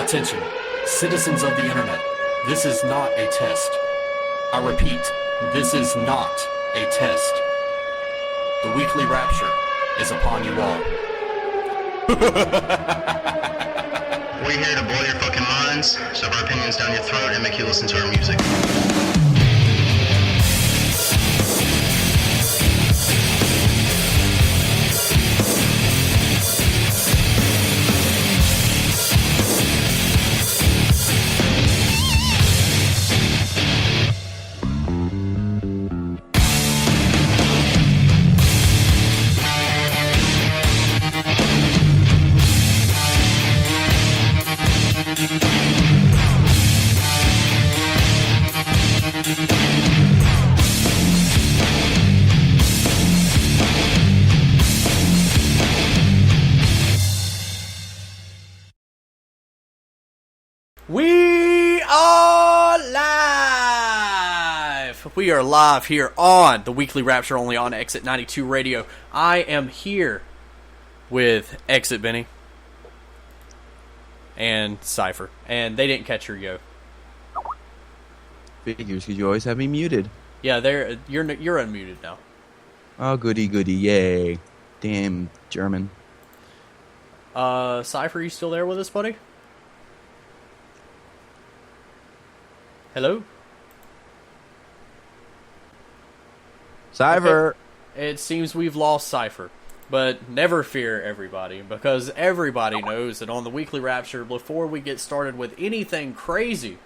Attention, citizens of the internet, this is not a test. I repeat, this is not a test. The weekly rapture is upon you all. We're here to blow your fucking minds, shove our opinions down your throat, and make you listen to our music. We are live! We are live here on the Weekly Rapture, only on Exit 92 Radio. I am here with exitBenny and cypher, and they didn't catch your yo. Figures, because you always have me muted. Yeah, you're unmuted now. Oh, goody, goody, yay. Damn German. Cypher, you still there with us, buddy? Hello? Cypher! Okay. It seems we've lost Cypher. But never fear, everybody, because everybody knows that on the Weekly Rapture, before we get started with anything crazy,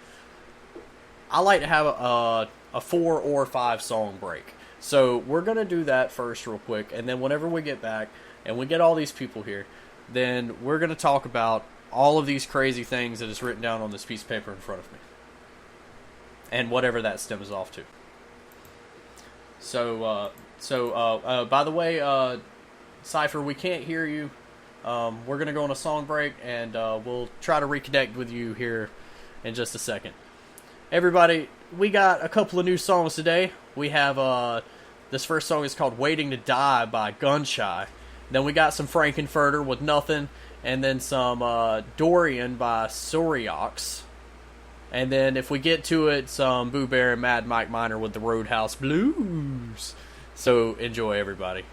I like to have a 4 or 5 song break. So we're going to do that first real quick, and then whenever we get back, and we get all these people here, then we're going to talk about all of these crazy things that is written down on this piece of paper in front of me. And whatever that stems off to. So, by the way, Cypher, we can't hear you. We're going to go on a song break, and we'll try to reconnect with you here in just a second. Everybody, we got a couple of new songs today. We have, this first song is called Waiting to Die by Gunshy. Then we got some Frankenfurter with Nothing, and then some Dorian by Soriox. And then if we get to it, some Boo Bear and Mad Mike Miner with the Roadhouse Blues. So enjoy, everybody.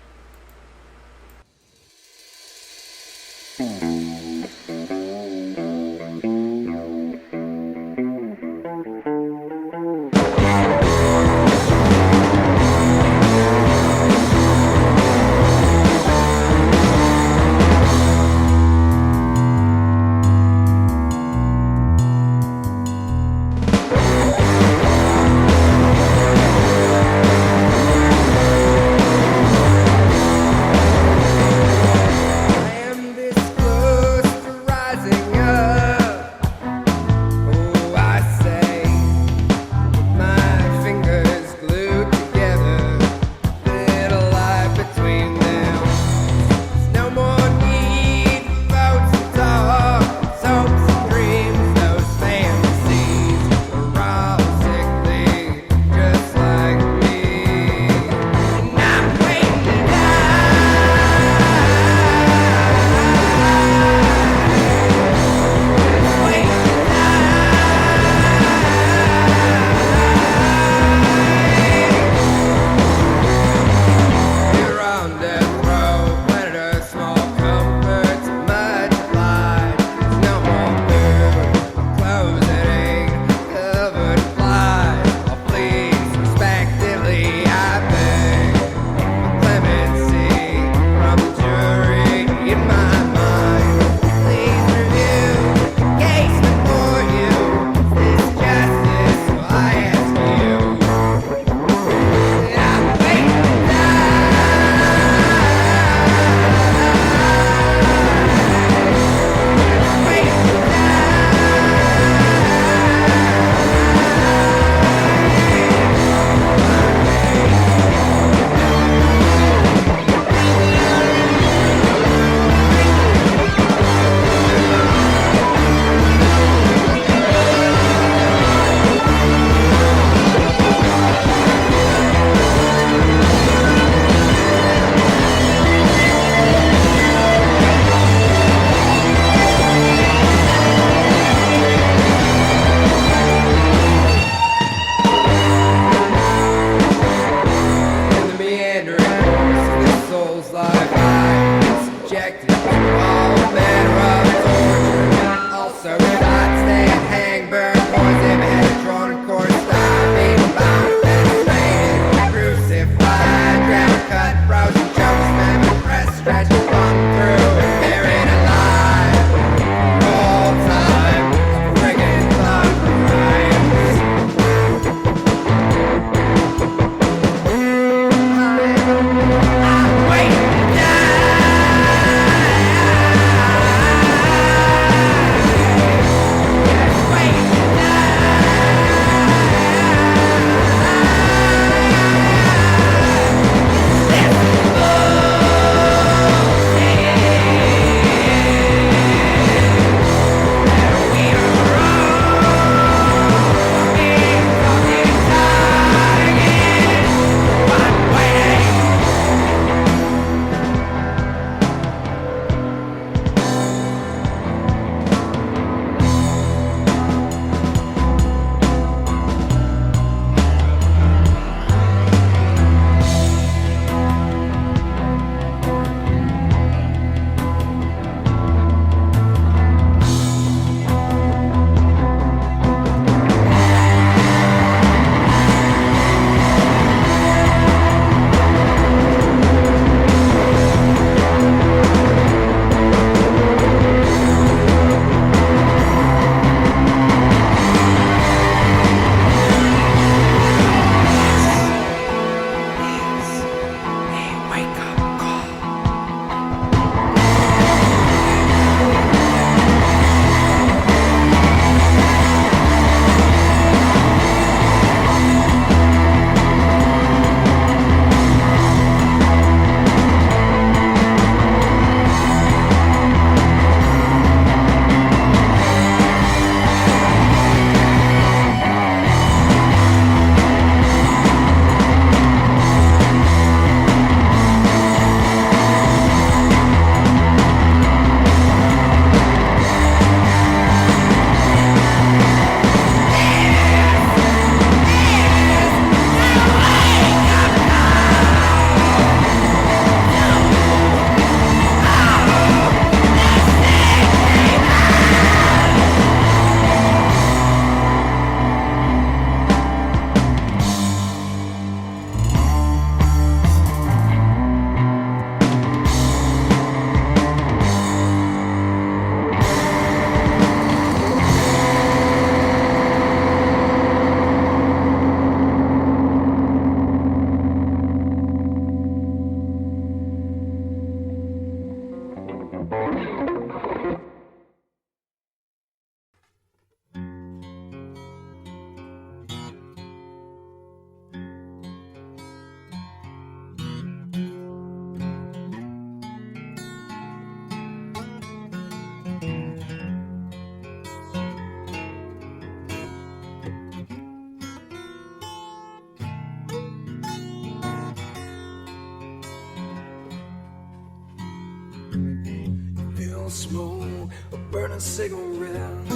smoke or burning cigarettes.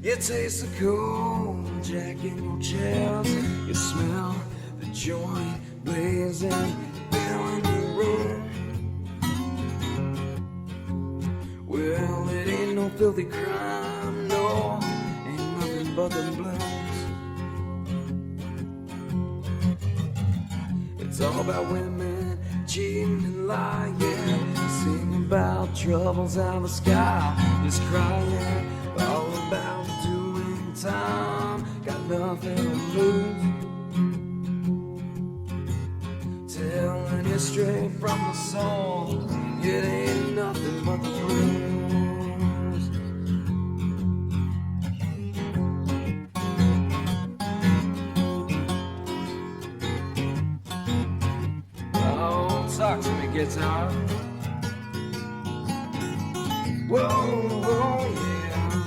You taste the cold jack in your chest. You smell the joint blazing, filling the room. Well, it ain't no filthy crime, no, ain't nothing but the blues. It's all about women cheating and lying, sing about troubles out of the sky, just crying. All about doing time, got nothing to lose. Telling you straight from the soul, it ain't nothing but the blues. Oh, talk to me, guitar. Whoa, whoa, yeah.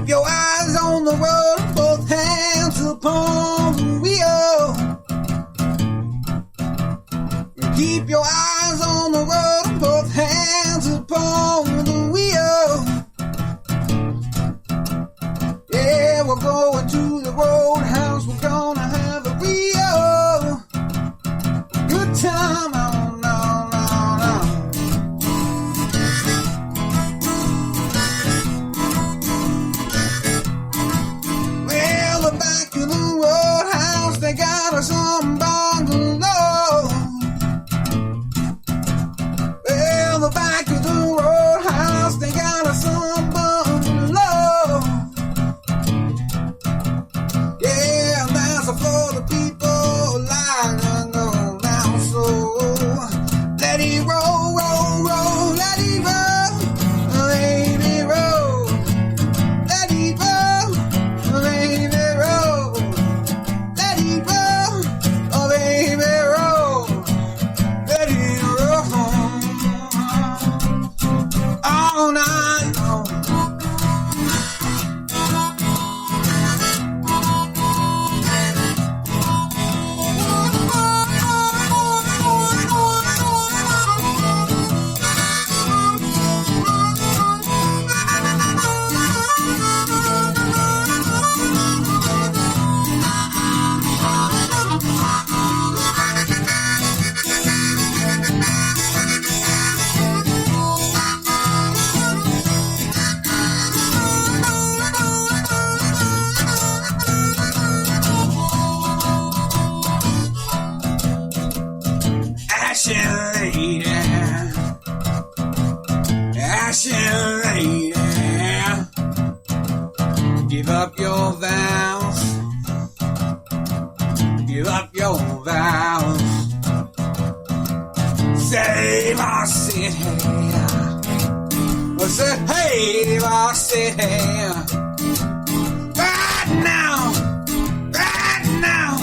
Keep your eyes on the road, both hands upon the wheel. Keep your eyes on the road, both hands upon the wheel. Yeah, we're going to the roadhouse, we're gonna have a real good time. Oh, no, no, no. Well, the back of the roadhouse, they got us on bungalow. Well, the back of the roadhouse, they got us on bungalow. Yeah, that's for the people lying and go down. So let it roll, roll, roll, let it roll, let it roll, let it roll, let it roll, let it roll, oh baby roll, let it roll all night long. Ashen lady, ashen lady, give up your vows, give up your vows, save our city, save our city, right now, right now,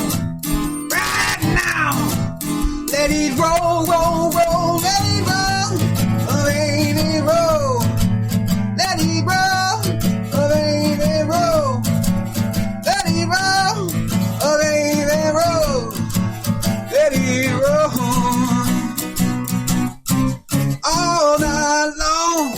right now. Let it roll, roll, roll, let it roll, oh baby roll, let it roll, oh baby roll, let it roll, oh baby roll, let it roll all night long.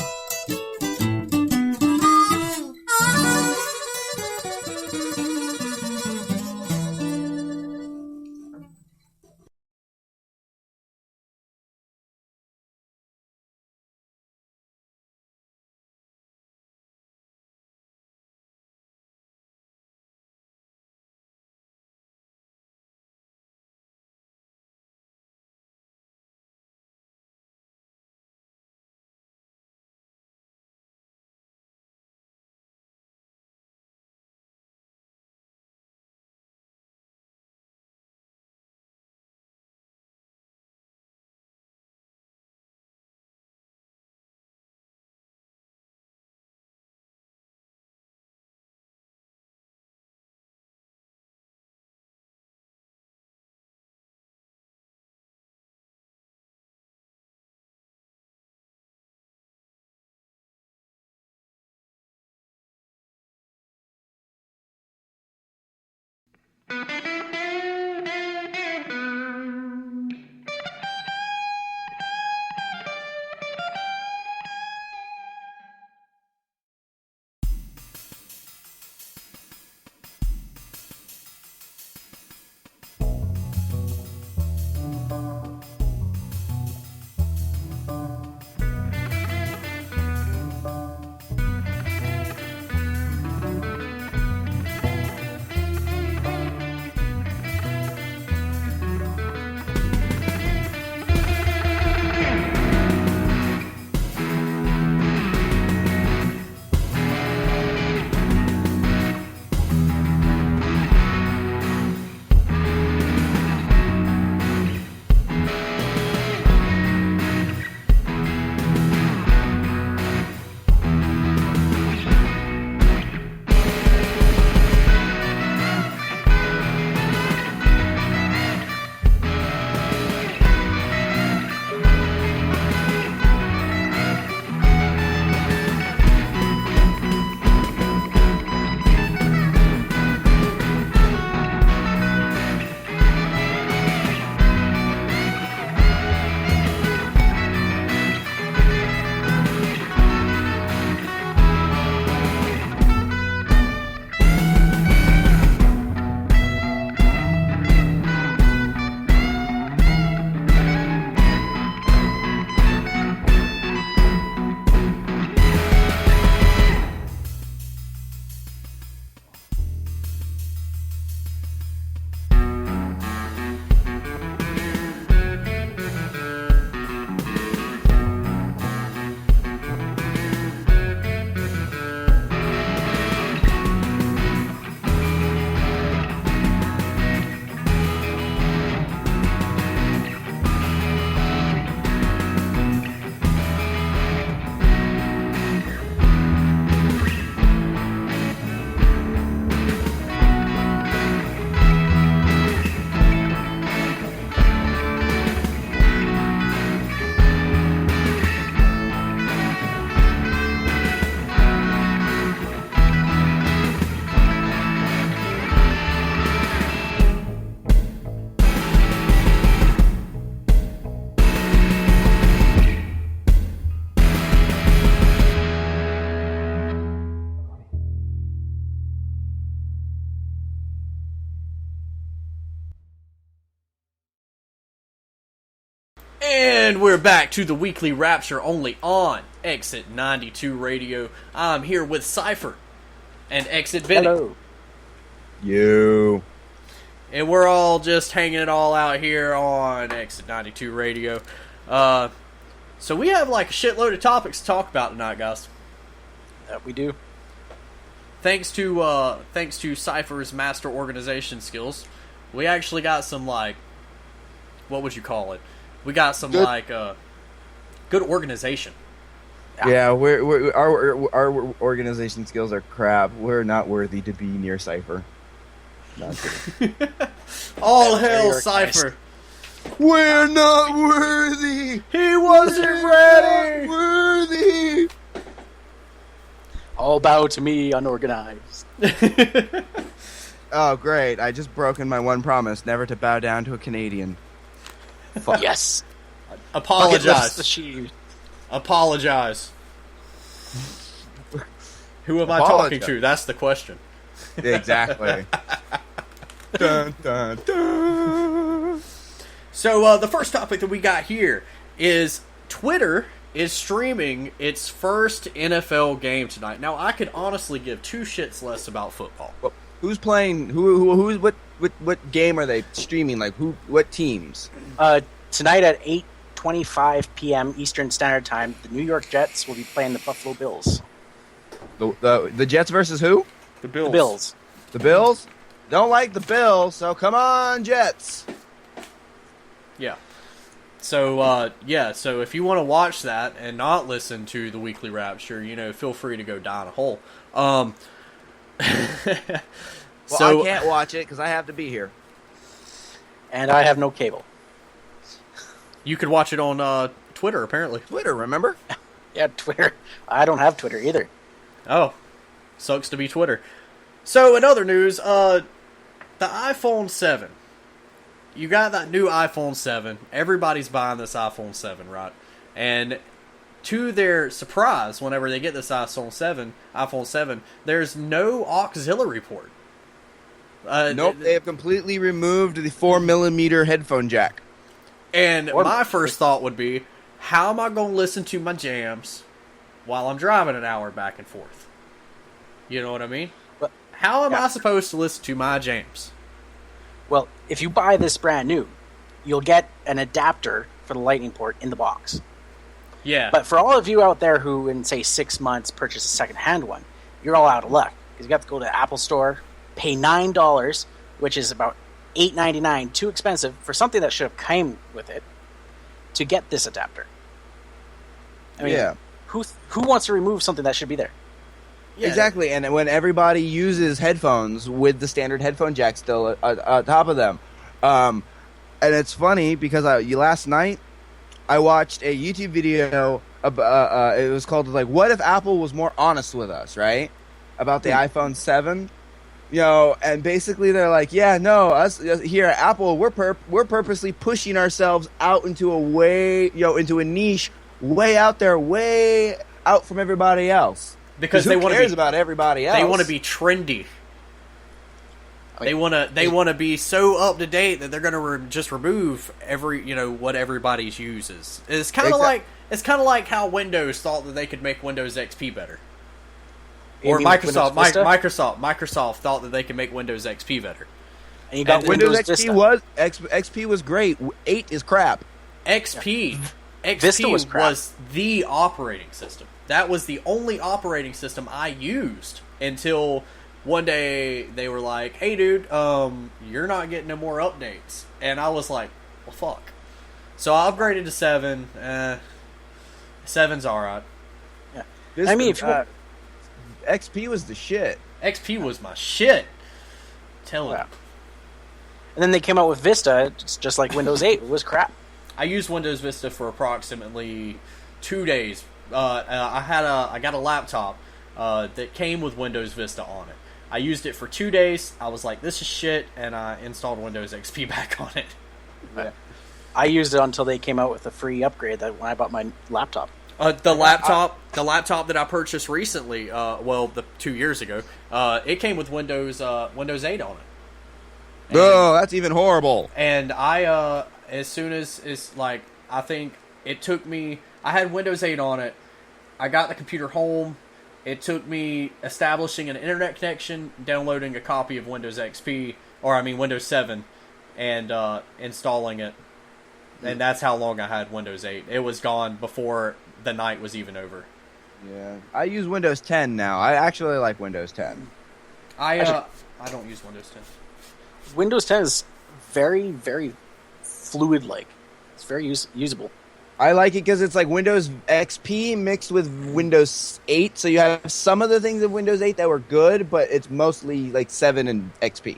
And we're back to the weekly Rapture only on Exit 92 Radio. I'm here with Cypher and exitBenny. Hello. You. And we're all just hanging it all out here on Exit 92 Radio. So we have like a shitload of topics to talk about tonight, guys. That we do. Thanks to Cypher's master organization skills, we actually got some, like, what would you call it? We got some good organization. Yeah, our organization skills are crap. We're not worthy to be near Cypher. Not kidding. All That's hail very Cypher! We're not worthy. He wasn't ready. Worthy. All bow to me, unorganized. Oh, great! I just broken my one promise, never to bow down to a Canadian. Yes. Apologize. Achieved. Apologize. Who am I talking to? That's the question. Exactly. Dun, dun, dun. So the first topic that we got here is Twitter is streaming its first NFL game tonight. Now, I could honestly give two shits less about football. Well, who's playing? Who's what game are they streaming? Like what teams? Tonight at 8:25 p.m. Eastern Standard Time, the New York Jets will be playing the Buffalo Bills. The Jets versus who? The Bills. The Bills. The Bills? Don't like the Bills, so come on, Jets. Yeah. So, so if you want to watch that and not listen to the Weekly Rapture, feel free to go die in a hole. Well, I can't watch it because I have to be here. And I have no cable. You could watch it on Twitter, apparently. Twitter, remember? Yeah, Twitter. I don't have Twitter either. Oh, sucks to be Twitter. So, in other news, the iPhone 7. You got that new iPhone 7. Everybody's buying this iPhone 7, right? And to their surprise, whenever they get this iPhone 7, there's no auxiliary port. Nope, they have completely removed the 4mm headphone jack. And my first thought would be, how am I going to listen to my jams while I'm driving an hour back and forth? You know what I mean? But, how am I supposed to listen to my jams? Well, if you buy this brand new, you'll get an adapter for the lightning port in the box. Yeah. But for all of you out there who, in, say, 6 months, purchase a second-hand one, you're all out of luck. Because you have to go to the Apple Store, pay $9, which is about $8.99, too expensive, for something that should have come with it, to get this adapter. I mean, Yeah. Who wants to remove something that should be there? Yeah. Exactly, and when everybody uses headphones with the standard headphone jack still on top of them. And it's funny because last night I watched a YouTube video, it was called, like, what if Apple was more honest with us, right? About the iPhone 7. And basically they're like, yeah, no, us here at Apple, we're purposely pushing ourselves out into into a niche way out there, way out from everybody else. Because who they want to cares be about everybody else? They want to be trendy. They want to be so up to date that they're going to just remove what everybody uses. It's kind of like how Windows thought that they could make Windows XP better. Or Microsoft thought that they could make Windows XP better. And you got Windows Vista. XP was great. 8 is crap. XP Vista was crap. was the operating system. That was the only operating system I used until one day they were like, "Hey, dude, you're not getting no more updates," and I was like, "Well, fuck." So I upgraded to 7. 7's alright. Yeah. Vista, I mean, if you XP was the shit. XP was my shit. Tell it. And then they came out with Vista, just like Windows 8. It was crap. I used Windows Vista for approximately 2 days. I got a laptop that came with Windows Vista on it. I used it for 2 days. I was like, this is shit, and I installed Windows XP back on it. Yeah. I used it until they came out with a free upgrade when I bought my laptop. The laptop that I purchased recently, 2 years ago, it came with Windows 8 on it. Oh, that's even horrible. And I, as soon as I think it took me. I had Windows 8 on it. I got the computer home. It took me establishing an internet connection, downloading a copy of Windows XP, Windows 7, and installing it. And that's how long I had Windows 8. It was gone before the night was even over. Yeah, I use Windows 10 now. I actually like Windows 10. I don't use Windows 10. Windows 10 is very, very fluid-like. It's very usable. I like it because it's like Windows XP mixed with Windows 8. So you have some of the things of Windows 8 that were good, but it's mostly like 7 and XP.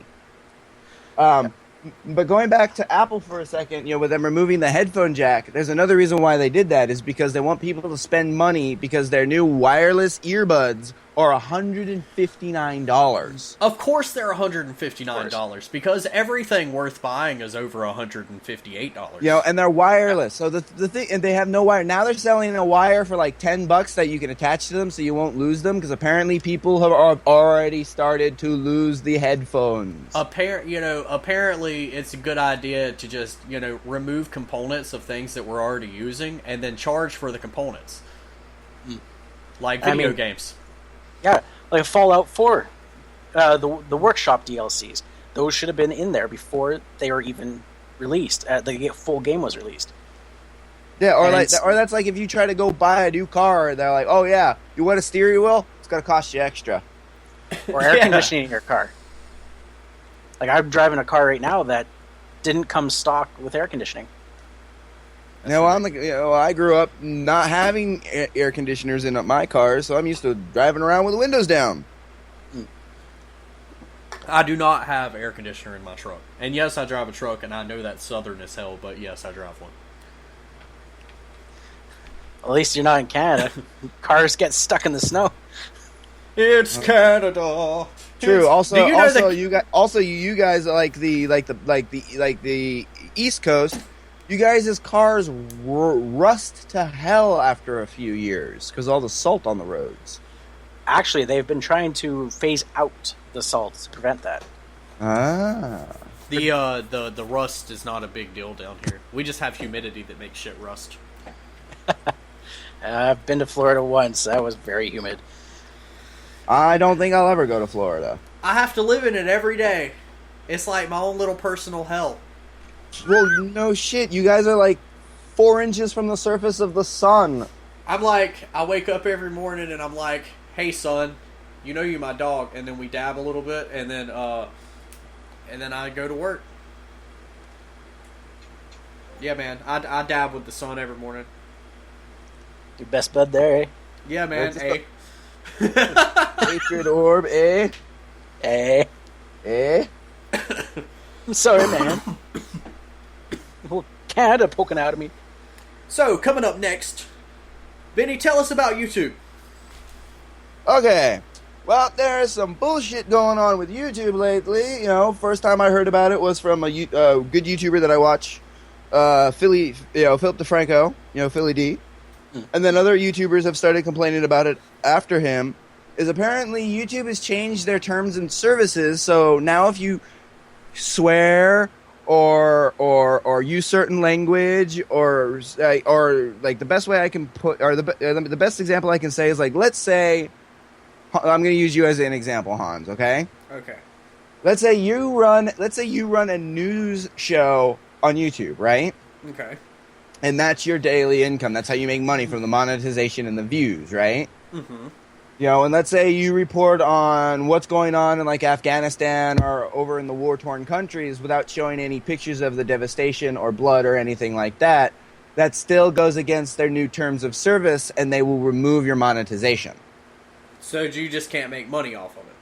But going back to Apple for a second, with them removing the headphone jack, there's another reason why they did that is because they want people to spend money because their new wireless earbuds are $159. Of course they're $159 because everything worth buying is over $158. And they're wireless. So the thing, and they have no wire. Now they're selling a wire for like $10 that you can attach to them so you won't lose them because apparently people have already started to lose the headphones. Apparently it's a good idea to just, remove components of things that we're already using and then charge for the components. Like video games. Yeah, like Fallout 4, the workshop DLCs. Those should have been in there before they were even released. The full game was released. Yeah, or that's like if you try to go buy a new car, they're like, "Oh yeah, you want a steering wheel? It's gonna cost you extra." Or air conditioning in your car. Like I'm driving a car right now that didn't come stock with air conditioning. I grew up not having air conditioners in my car, so I'm used to driving around with the windows down. I do not have air conditioner in my truck. And yes, I drive a truck, and I know that's southern as hell, but yes, I drive one. At least you're not in Canada. Cars get stuck in the snow. It's Canada. True. You guys like the East Coast. You guys' cars rust to hell after a few years because all the salt on the roads. Actually, they've been trying to phase out the salt to prevent that. The rust is not a big deal down here. We just have humidity that makes shit rust. I've been to Florida once. That was very humid. I don't think I'll ever go to Florida. I have to live in it every day. It's like my own little personal hell. Well, no shit. You guys are like 4 inches from the surface of the sun. I'm like, I wake up every morning and I'm like, "Hey, son, you my dog," and then we dab a little bit, and then I go to work. Yeah, man, I dab with the sun every morning. Your best bud there, eh? Yeah, man. Hey. Hatred orb, eh? Eh? Eh? I'm sorry, man. Little Canada poking out of me. So, coming up next, Benny, tell us about YouTube. Okay. Well, there is some bullshit going on with YouTube lately. First time I heard about it was from a good YouTuber that I watch, Philip DeFranco, Philly D. And then other YouTubers have started complaining about it after him. Is apparently YouTube has changed their terms and services, so now if you swear or use certain language or like the best way I can put or the best example I can say is like, let's say I'm going to use you as an example, Hans, okay? Okay. Let's say you run a news show on YouTube, right? Okay. And that's your daily income. That's how you make money from the monetization and the views, right? Mm-hmm. And let's say you report on what's going on in like Afghanistan or over in the war-torn countries without showing any pictures of the devastation or blood or anything like that. That still goes against their new terms of service, and they will remove your monetization. So you just can't make money off of it.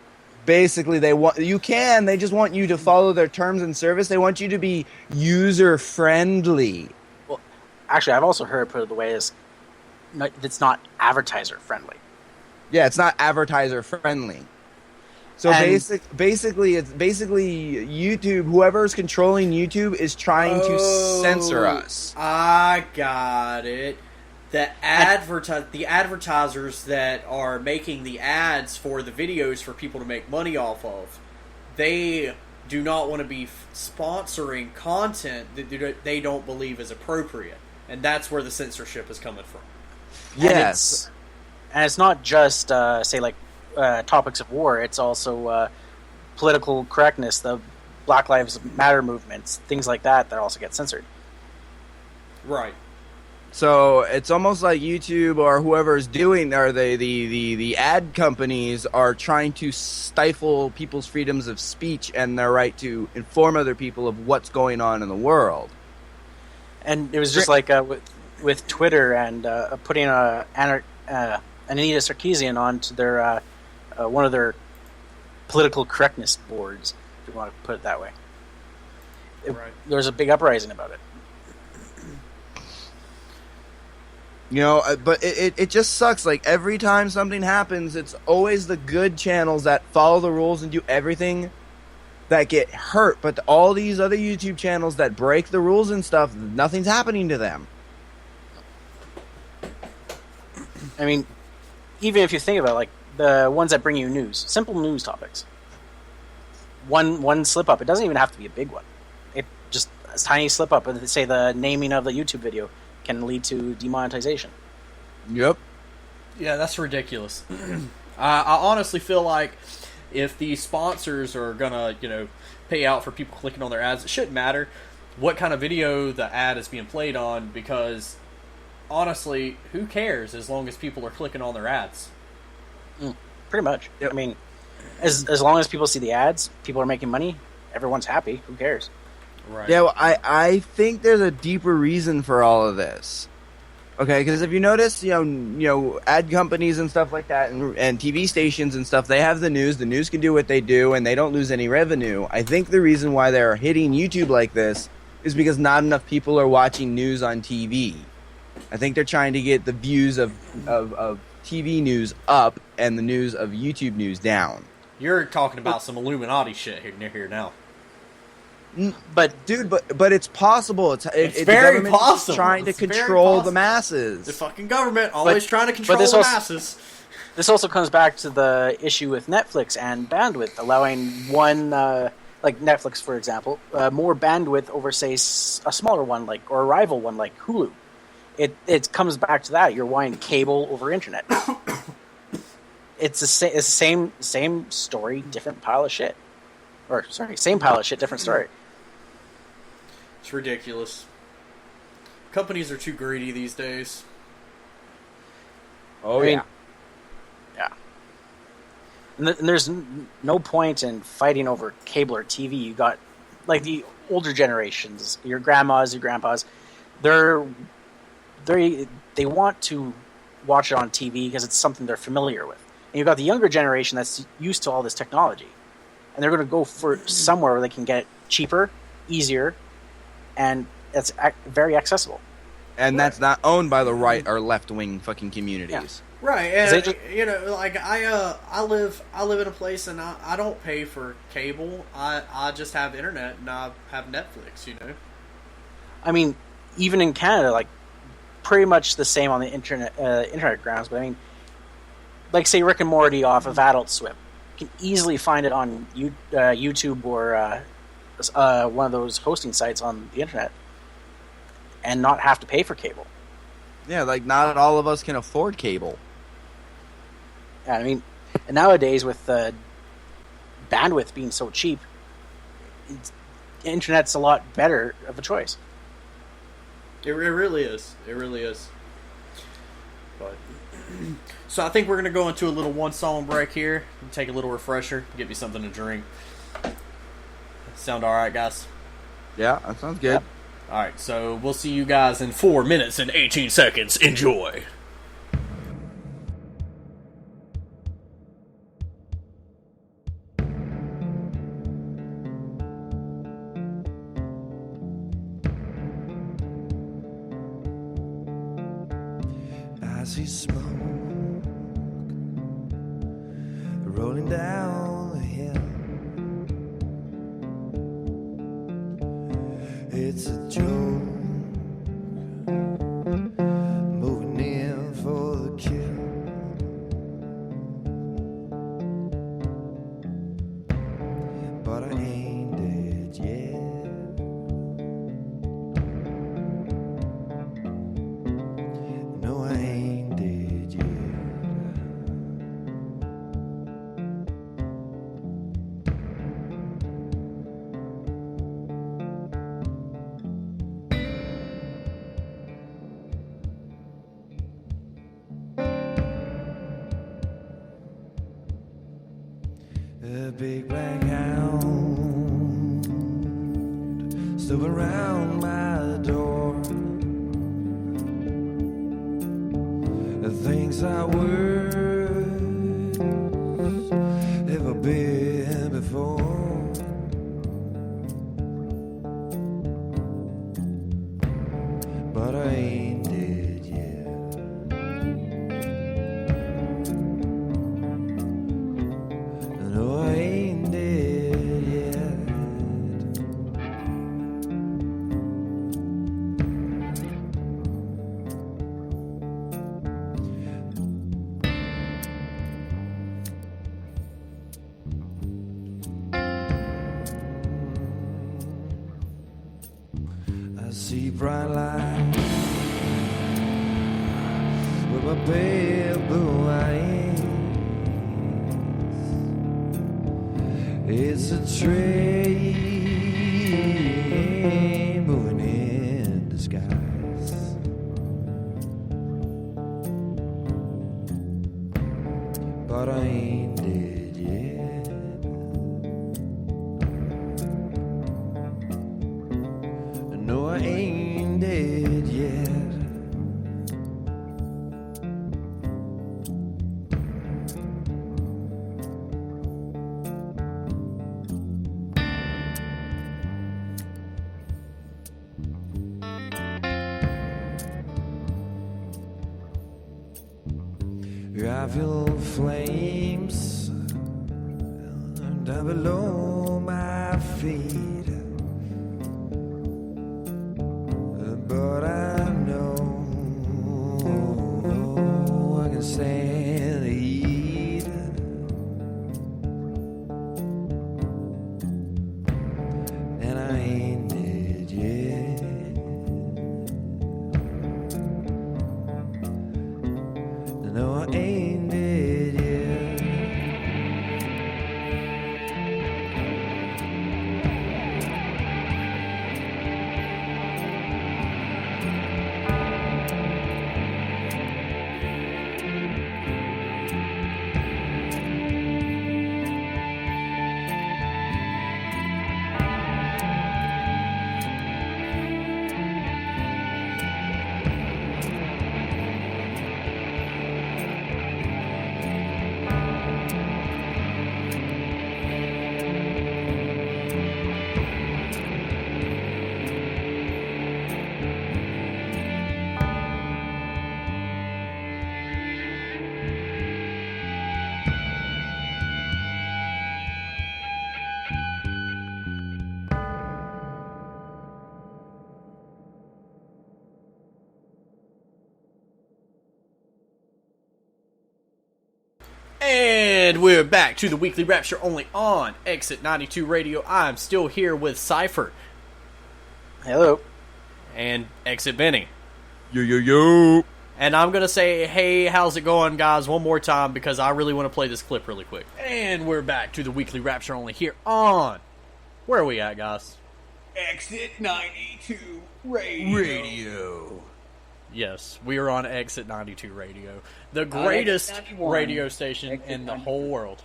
Basically, you can. They just want you to follow their terms and service. They want you to be user-friendly. Well, actually, I've also heard put it the way is it's not advertiser-friendly. Yeah, it's not advertiser friendly. So basically YouTube. Whoever's controlling YouTube is trying to censor us. I got it. The advertisers that are making the ads for the videos for people to make money off of, they do not want to be sponsoring content that they don't believe is appropriate. And that's where the censorship is coming from. Yes. And it's not just say like topics of war. It's also political correctness, the Black Lives Matter movements, things like that also get censored. Right. So it's almost like YouTube or whoever is doing, or the ad companies are trying to stifle people's freedoms of speech and their right to inform other people of what's going on in the world. And it was just like with Twitter and putting Anita Sarkeesian onto their one of their political correctness boards, if you want to put it that way. Right. There was a big uprising about it. You know, but it just sucks. Like, every time something happens, it's always the good channels that follow the rules and do everything that get hurt. But all these other YouTube channels that break the rules and stuff, nothing's happening to them. I mean, even if you think about it, like the ones that bring you news, simple news topics. One slip up, it doesn't even have to be a big one. It just a tiny slip up, and say the naming of the YouTube video can lead to demonetization. Yep. Yeah, that's ridiculous. I honestly feel like if the sponsors are gonna, pay out for people clicking on their ads, it shouldn't matter what kind of video the ad is being played on, because honestly, who cares as long as people are clicking on their ads? Pretty much. Yep. I mean, as long as people see the ads, people are making money, everyone's happy. Who cares? Right. Yeah, well, I think there's a deeper reason for all of this. Okay, because if you notice, ad companies and stuff like that, and TV stations and stuff, they have the news. The news can do what they do, and they don't lose any revenue. I think the reason why they're hitting YouTube like this is because not enough people are watching news on TV. I think they're trying to get the views of TV news up and the news of YouTube news down. You're talking about some Illuminati shit here now. But Dude, but it's possible. It's very the possible. Trying to It's very control the possible. masses. The fucking government always trying to control this the also- masses. this also comes back to the issue with Netflix and bandwidth, allowing one, like Netflix, for example, more bandwidth over, say, a smaller one, or a rival one like Hulu. It comes back to that. You're wanting cable over internet. It's the same story, different pile of shit. Or, sorry, same pile of shit, different story. It's ridiculous. Companies are too greedy these days. Oh, I mean, yeah. Yeah. And there's no point in fighting over cable or TV. You got, like, the older generations, your grandmas, your grandpas, they want to watch it on TV because it's something they're familiar with. And you've got the younger generation that's used to all this technology. And they're going to go for somewhere where they can get it cheaper, easier, and it's very accessible. And that's not owned by the right or left wing fucking communities. Right, and They I live in a place and I don't pay for cable. I just have internet and I have Netflix. I mean, even in Canada, like, pretty much the same on the internet grounds. But I mean, like, say Rick and Morty off of Adult Swim, you can easily find it on YouTube or one of those hosting sites on the internet, and not have to pay for cable. Yeah, like, not all of us can afford cable. Yeah, I mean, and nowadays with bandwidth being so cheap, internet's a lot better of a choice. It really is. It really is. But so I think we're gonna go into a little one song break here and take a little refresher, get me something to drink. Sound all right, guys? Yeah, that sounds good. Yep. All right, so we'll see you guys in 4 minutes and 18 seconds. Enjoy. I see smoke rolling down the hill. It's a joke moving in for the kill. But I ain't dead yet. A big black hound stood around my door. The things I were ever been before. But I ain't dead yet. No, I ain't dead yet. I see bright lights with my pale blue eyes. It's a train moving in disguise. But I ain't dead yet. No, I ain't dead yet. I feel flames down below my feet, but I know I can stand the heat, and I ain't dead yet. No, I ain't dead yet. And we're back to the weekly Rapture only on Exit 92 Radio. I'm still here with Cypher Hello. and exitBenny. Yo. And I'm going to say, hey, how's it going, guys, one more time because I really want to play this clip really quick. And we're back to the weekly Rapture only here on... Where are we at, guys? Exit 92 Radio. Yes, we are on Exit 92 Radio. The greatest 91. radio station Exit in the 92. whole world.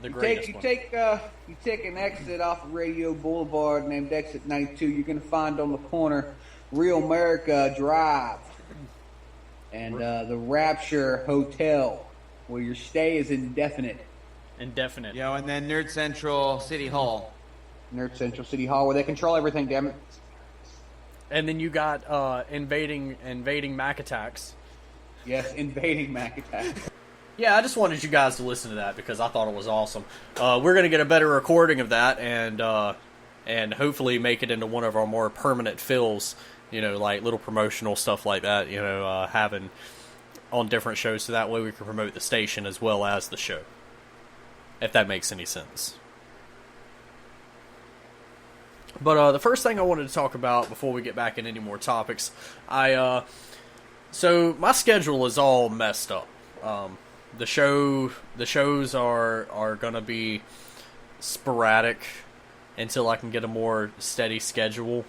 The greatest You one. take an exit off of Radio Boulevard named Exit 92. You're going to find on the corner Real America Drive and the Rapture Hotel, where your stay is indefinite. Indefinite. Yo, and then Nerd Central City Hall. Nerd Central City Hall, where they control everything, damn it. And then you got invading Mac attacks. Yes, invading Mac Attack. Yeah, I just wanted you guys to listen to that because I thought it was awesome. We're gonna get a better recording of that and hopefully make it into one of our more permanent fills. You know, like little promotional stuff like that. You know, having on different shows, so that way we can promote the station as well as the show. If that makes any sense. But the first thing I wanted to talk about before we get back in any more topics, so my schedule is all messed up. The shows are gonna be sporadic until I can get a more steady schedule.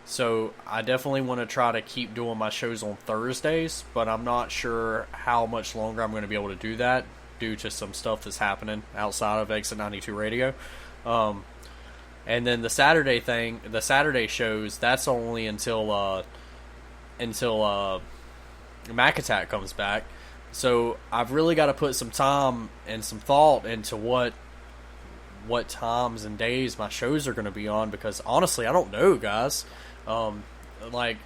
So I definitely want to try to keep doing my shows on Thursdays, but I'm not sure how much longer I'm going to be able to do that. due to some stuff that's happening outside of Exit 92 Radio. And then the Saturday shows, that's only until Mac Attack comes back. So I've really got to put some time and some thought into what times and days my shows are going to be on, because honestly, I don't know, guys. Like,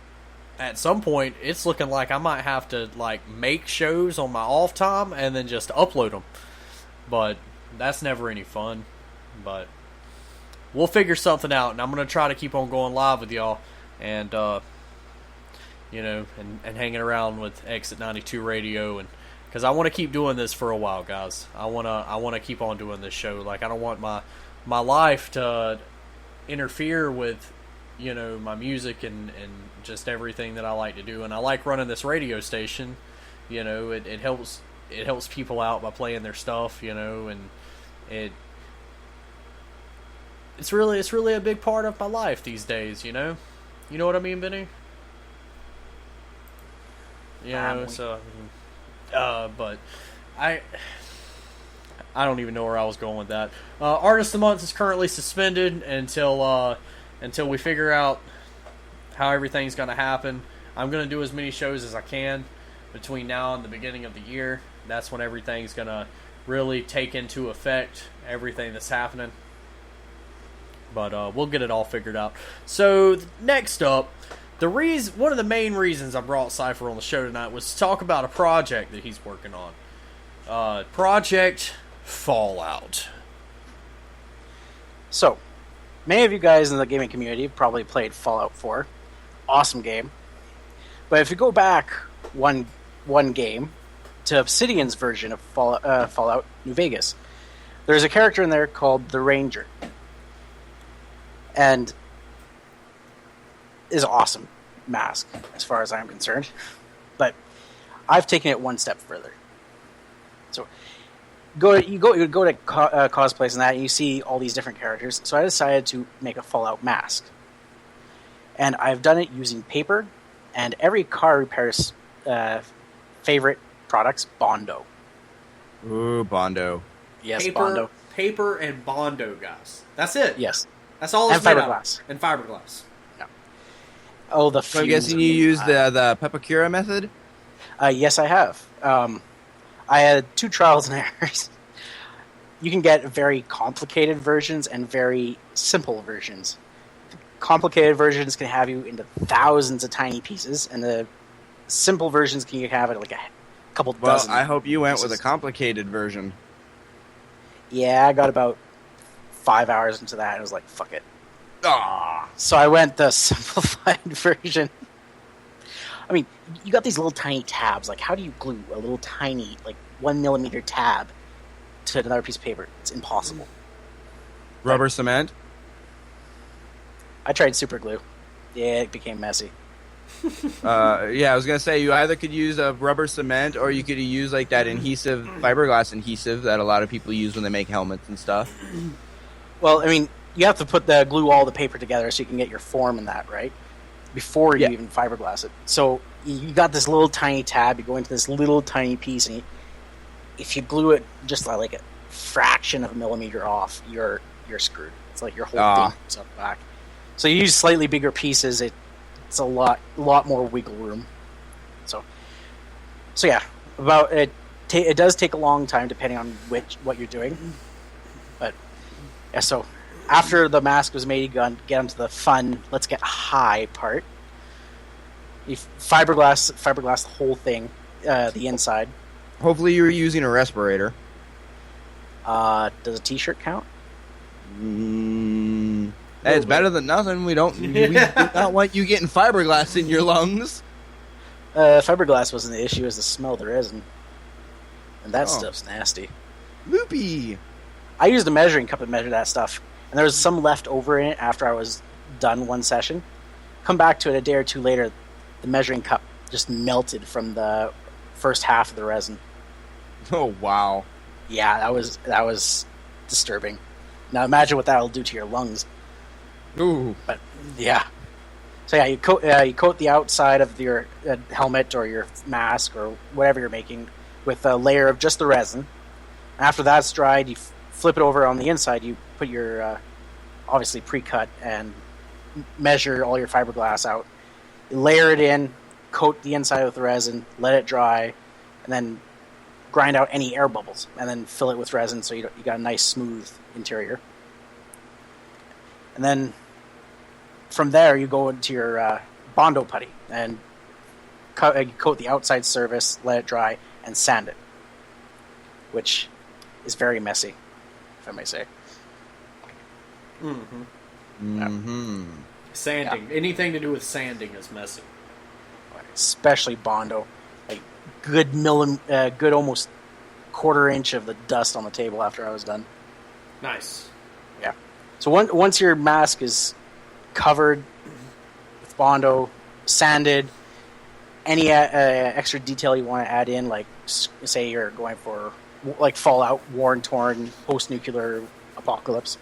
at some point, it's looking like I might have to, like, make shows on my off time and then just upload them. But that's never any fun. But we'll figure something out, and I'm going to try to keep on going live with y'all, and, you know, and hanging around with Exit 92 Radio, and because I want to keep doing this for a while, guys. I want to keep on doing this show. Like, I don't want my life to interfere with, you know, my music and just everything that I like to do. And I like running this radio station. You know, it helps people out by playing their stuff, you know, and it's really a big part of my life these days, you know? You know what I mean, Benny? You know, so but I don't even know where I was going with that. Artist of the Month is currently suspended until we figure out how everything's going to happen. I'm going to do as many shows as I can between now and the beginning of the year. That's when everything's going to really take into effect, everything that's happening. But we'll get it all figured out. So next up, one of the main reasons I brought Cypher on the show tonight was to talk about a project that he's working on. Project Fallout. So, many of you guys in the gaming community have probably played Fallout 4. Awesome game. But if you go back one game to Obsidian's version of Fallout New Vegas, there's a character in there called the Ranger. And is awesome mask, as far as I'm concerned. But I've taken it one step further. So you go to cosplays and that, and you see all these different characters. So I decided to make a Fallout mask, and I've done it using paper and every car repair's favorite products, Bondo. Ooh, Bondo. Yes, Bondo. Paper and Bondo, guys. That's it. Yes, that's all. And fiberglass. And fiberglass. Oh, the So I'm guessing you used the Pepakura method? Yes, I have. I had 2 trials and errors. You can get very complicated versions and very simple versions. The complicated versions can have you into thousands of tiny pieces, and the simple versions can have it like a couple dozen. Well, I hope you went pieces. with a complicated version. Yeah, I got about 5 hours into that, and I was like, fuck it. Ah. So I went the simplified version. I mean, you got these little tiny tabs. Like, how do you glue a little tiny, like, 1 millimeter tab to another piece of paper? It's impossible. Rubber cement? I tried super glue. Yeah, it became messy. Yeah, I was going to say, you either could use a rubber cement, or you could use, like, that adhesive, fiberglass adhesive that a lot of people use when they make helmets and stuff. Well, I mean, you have to glue all the paper together so you can get your form in that, right? Before you even fiberglass it. So you got this little tiny tab, you go into this little tiny piece, and if you glue it just like a fraction of a millimeter off, you're screwed. It's like your whole thing is up back. So you use slightly bigger pieces, it's a lot more wiggle room. So yeah, it does take a long time depending on what you're doing. But yeah, so after the mask was made, you get onto the fun, let's get high part. You fiberglass the whole thing, the inside. Hopefully you were using a respirator. Does a t-shirt count? Hey, it's better than nothing. We do not want you getting fiberglass in your lungs. Fiberglass wasn't the issue, it was the smell of the resin. And that stuff's nasty. Loopy. I used a measuring cup to measure that stuff, and there was some left over in it after I was done one session. Come back to it a day or two later, the measuring cup just melted from the first half of the resin. Oh, wow. Yeah, that was disturbing. Now imagine what that'll do to your lungs. Ooh. But yeah. So yeah, you coat the outside of your helmet or your mask or whatever you're making with a layer of just the resin. After that's dried, you flip it over on the inside. You put your obviously pre-cut and measure all your fiberglass out. You layer it in, coat the inside with resin, let it dry, and then grind out any air bubbles, and then fill it with resin so you got a nice smooth interior. And then from there you go into your Bondo putty and coat the outside surface, let it dry, and sand it, which is very messy, if I may say. Sanding. Yeah. Anything to do with sanding is messy. Especially Bondo. Like good almost quarter-inch of the dust on the table after I was done. Nice. Yeah. So once your mask is covered with Bondo, sanded, any extra detail you want to add in, like say you're going for like Fallout, war and torn, post-nuclear apocalypse,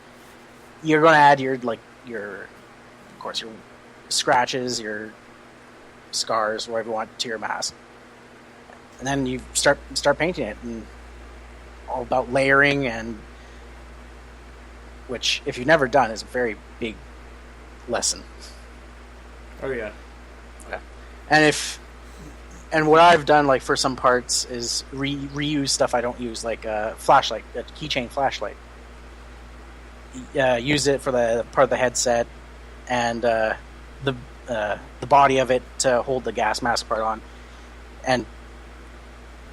you're going to add your of course your scratches, your scars, whatever you want, to your mask, and then you start painting it, and all about layering, and which if you've never done is a very big lesson. Oh yeah. And what I've done, like for some parts, is reuse stuff I don't use, like a flashlight, a keychain flashlight. Use it for the part of the headset, and the body of it to hold the gas mask part on, and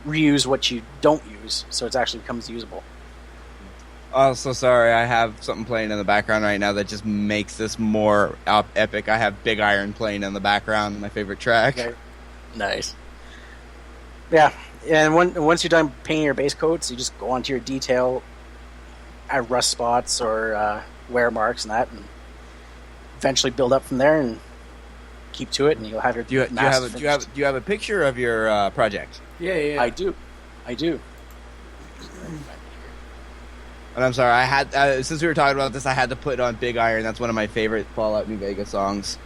reuse what you don't use, so it actually becomes usable. Oh, so sorry. I have something playing in the background right now that just makes this more epic. I have Big Iron playing in the background, my favorite track. Okay. Nice. Yeah, and once you're done painting your base coats, you just go onto your detail, add rust spots or wear marks and that, and eventually build up from there and keep to it, and you'll have your do you have a picture of your project? Yeah. I do. And I'm sorry, I had since we were talking about this, I had to put on Big Iron. That's one of my favorite Fallout New Vegas songs.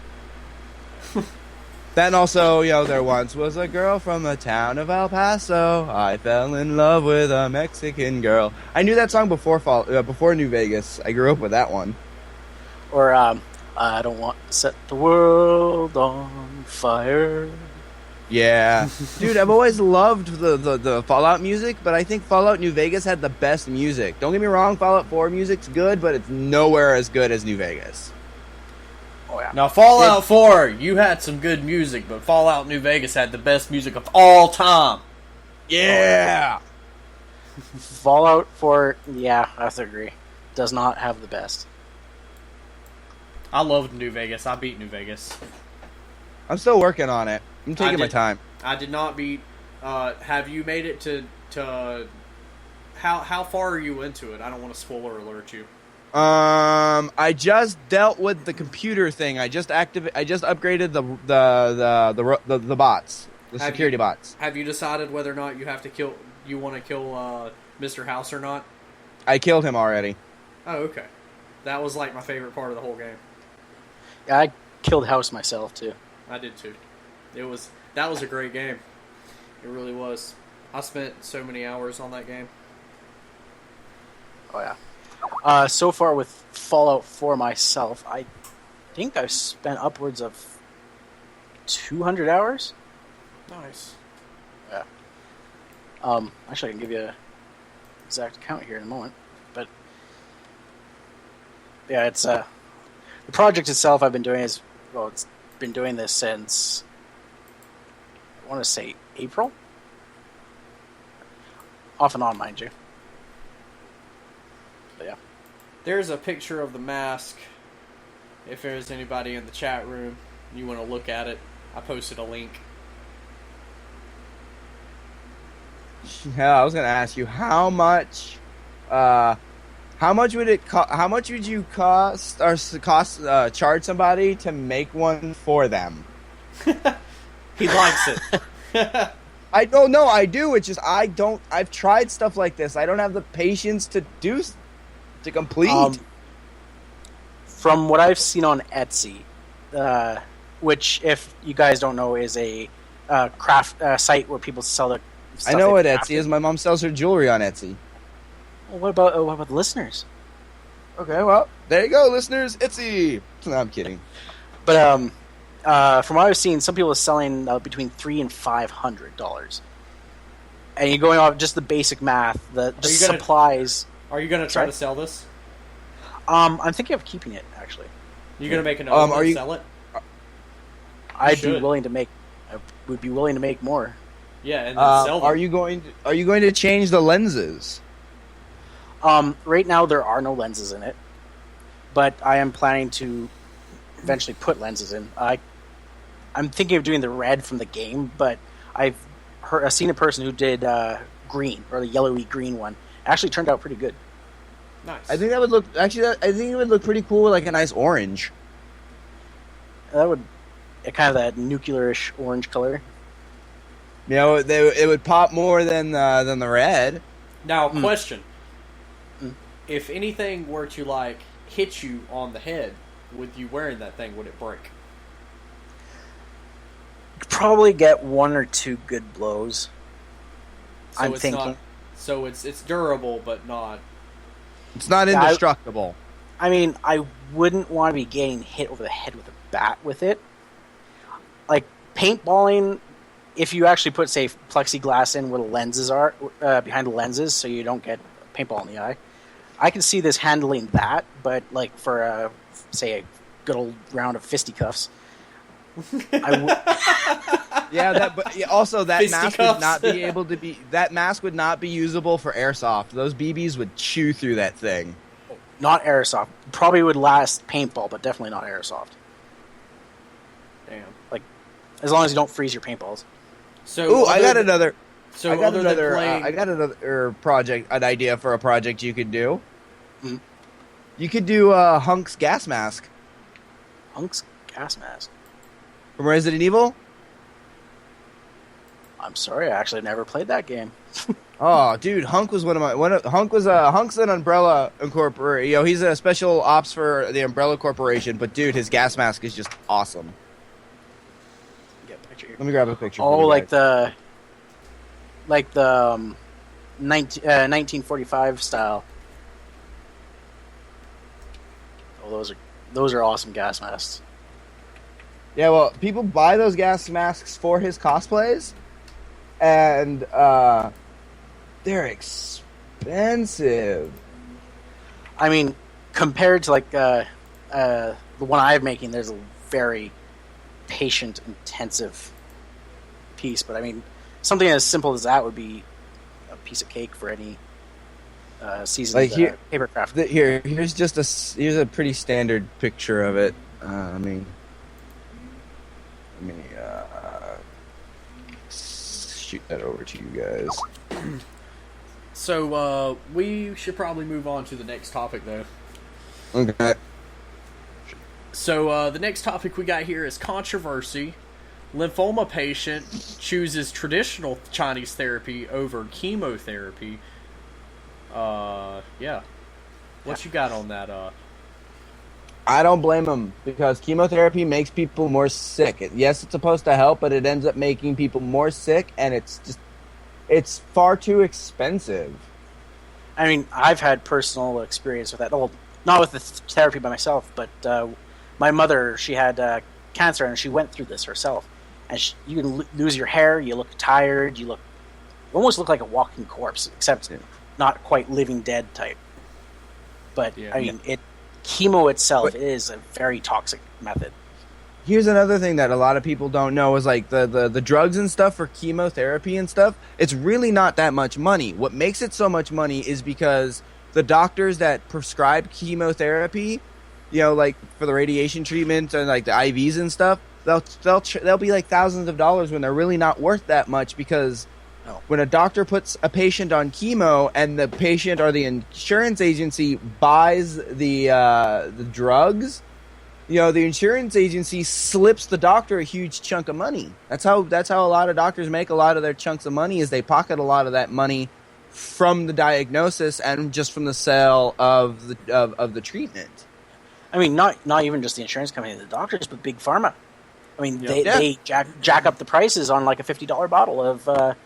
Then also, there once was a girl from the town of El Paso. I fell in love with a Mexican girl. I knew that song before New Vegas. I grew up with that one. Or I don't want to set the world on fire. Yeah. Dude, I've always loved the Fallout music, but I think Fallout New Vegas had the best music. Don't get me wrong, Fallout 4 music's good, but it's nowhere as good as New Vegas. Oh, yeah. Now, Fallout 4, you had some good music, but Fallout New Vegas had the best music of all time. Yeah! Fallout 4, yeah, I have to agree, does not have the best. I loved New Vegas. I beat New Vegas. I'm still working on it. I'm taking my time. I did not beat... have you made it to how far are you into it? I don't want to spoiler alert you. I just dealt with the computer thing. I just upgraded the bots, the security bots. Have you decided whether or not you want to kill Mr. House or not? I killed him already. Oh, okay. That was like my favorite part of the whole game. Yeah, I killed House myself too. I did too. That was a great game. It really was. I spent so many hours on that game. Oh yeah. So far with Fallout 4 myself, I think I've spent upwards of 200 hours. Nice. Yeah. Actually, I can give you an exact count here in a moment. But yeah, it's the project itself. I've been doing it's been doing this since I want to say April, off and on, mind you. But yeah. There's a picture of the mask. If there's anybody in the chat room, you want to look at it, I posted a link. Yeah, I was gonna ask you how much would it how much would you charge somebody to make one for them? He likes it. I don't know. I do. It's just I've tried stuff like this. I don't have the patience to complete. From what I've seen on Etsy, which if you guys don't know is a craft site where people sell the stuff. I know what Etsy is. My mom sells her jewelry on Etsy. Well, what about the listeners? Okay, well, there you go, listeners. Itsy. No, I'm kidding. But from what I've seen, some people are selling between $300 and $500. And you're going off just the basic math, the supplies. Are you going to try to sell this? I'm thinking of keeping it, actually. You're going to make another one and sell it? I would be willing to make more. Yeah, and then sell them. Are you going to change the lenses? Right now there are no lenses in it, but I am planning to eventually put lenses in. I'm thinking of doing the red from the game, but I've seen a person who did green, or the yellowy green one. It actually turned out pretty good. Nice. I think that would look. Actually, I think it would look pretty cool with like a nice orange. That would, kind of that nuclear-ish orange color. You know, it would pop more than the red. Now, question: if anything were to like hit you on the head with you wearing that thing, would it break? You'd probably get 1 or 2 good blows. So I'm thinking. So it's durable, but not. It's not indestructible. I mean, I wouldn't want to be getting hit over the head with a bat with it. Like paintballing, if you actually put, say, plexiglass in where the lenses are, behind the lenses, so you don't get paintball in the eye, I can see this handling that, but like for, say, a good old round of fisticuffs, also that mask would not be able to be. That mask would not be usable for airsoft. Those BBs would chew through that thing. Not airsoft. Probably would last paintball, but definitely not airsoft. Damn. Like, as long as you don't freeze your paintballs. So I got another project, an idea for a project you could do. Mm-hmm. You could do Hunk's gas mask. Hunk's gas mask? From Resident Evil? I'm sorry, I actually never played that game. Oh, dude, Hunk was Hunk's an Umbrella Incorporated. You know, he's a special ops for the Umbrella Corporation, but dude, his gas mask is just awesome. Get a picture here. Let me grab a picture. Oh, like the 1945 style. Oh, those are awesome gas masks. Yeah, well, people buy those gas masks for his cosplays, and they're expensive. I mean, compared to like the one I'm making, there's a very patient-intensive piece. But I mean, something as simple as that would be a piece of cake for any seasoned papercraft. Here's a pretty standard picture of it. Let me shoot that over to you guys. So, we should probably move on to the next topic, though. Okay. So, the next topic we got here is controversy. Lymphoma patient chooses traditional Chinese therapy over chemotherapy. Yeah. What you got on that, I don't blame them, because chemotherapy makes people more sick. Yes, it's supposed to help, but it ends up making people more sick, and it's far too expensive. I mean, I've had personal experience with that. Well, not with the therapy by myself, but my mother, she had cancer, and she went through this herself. And you can lose your hair, you look tired, you almost look like a walking corpse, except not quite living dead type. But, yeah. I mean, chemo itself is a very toxic method. Here's another thing that a lot of people don't know is like the drugs and stuff for chemotherapy and stuff, it's really not that much money. What makes it so much money is because the doctors that prescribe chemotherapy, you know, like for the radiation treatment and like the IVs and stuff, they'll be like thousands of dollars when they're really not worth that much, because when a doctor puts a patient on chemo and the patient or the insurance agency buys the drugs, you know, the insurance agency slips the doctor a huge chunk of money. That's how a lot of doctors make a lot of their chunks of money, is they pocket a lot of that money from the diagnosis and just from the sale of the treatment. I mean, not even just the insurance company, the doctors, but big pharma. I mean, they jack up the prices on like a $50 bottle of